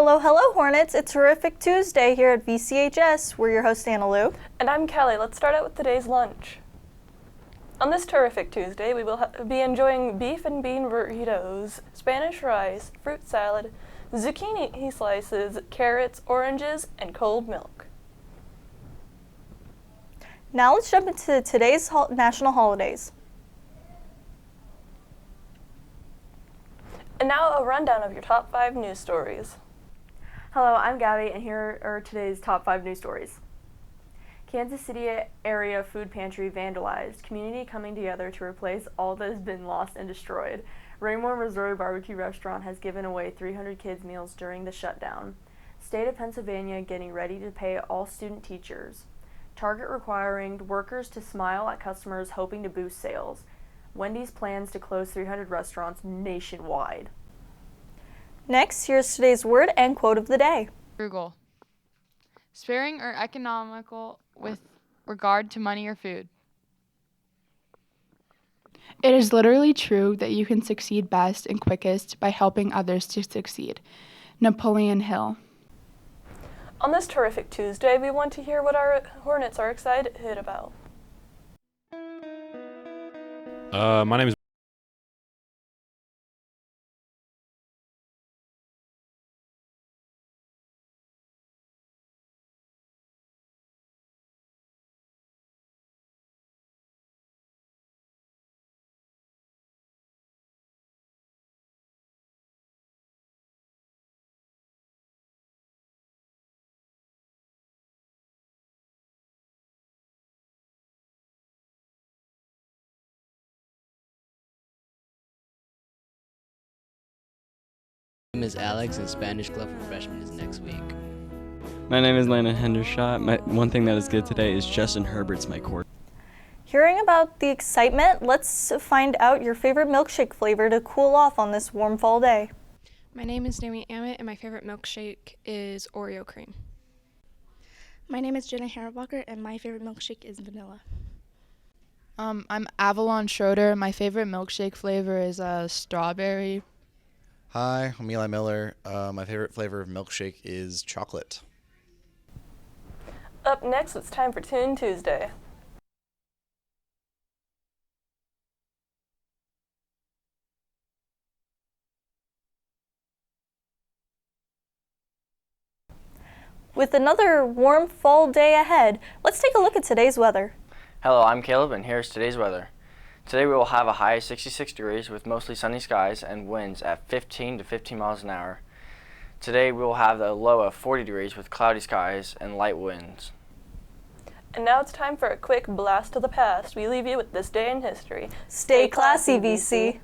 Hello, hello, Hornets. It's Horrific Tuesday here at VCHS. We're your host, Anna Lou. And I'm Kellie. Let's start out with today's lunch. On this Terrific Tuesday, we will be enjoying beef and bean burritos, Spanish rice, fruit salad, zucchini slices, carrots, oranges, and cold milk. Now let's jump into today's national holidays. And now a rundown of your top 5 news stories. Hello, I'm Gabby, and here are today's top 5 news stories. Kansas City area food pantry vandalized, community coming together to replace all that has been lost and destroyed. Raymore Missouri BBQ Restaurant has given away 300 kids meals during the shutdown. State of Pennsylvania getting ready to pay all student teachers. Target requiring workers to smile at customers hoping to boost sales. Wendy's plans to close 300 restaurants nationwide. Next, here's today's word and quote of the day. Frugal. Sparing or economical with regard to money or food. It is literally true that you can succeed best and quickest by helping others to succeed. Napoleon Hill. On this Terrific Tuesday, we want to hear what our Hornets are excited about. My name is My name is Alex, and Spanish Club for Freshmen is next week. My name is Landon Hendershot. One thing that is good today is Justin Herbert's my court. Hearing about the excitement, let's find out your favorite milkshake flavor to cool off on this warm fall day. My name is Naomi Amit, and my favorite milkshake is Oreo cream. My name is Jenna Herrenbacher, and my favorite milkshake is vanilla. I'm Avalon Schroeder. My favorite milkshake flavor is strawberry. Hi, I'm Eli Miller. My favorite flavor of milkshake is chocolate. Up next, it's time for Tune Tuesday. With another warm fall day ahead, let's take a look at today's weather. Hello, I'm Caleb, and here's today's weather. Today we will have a high of 66 degrees with mostly sunny skies and winds at 15 to 15 miles an hour. Today we will have a low of 40 degrees with cloudy skies and light winds. And now it's time for a quick blast to the past. We leave you with this day in history. Stay classy, VC.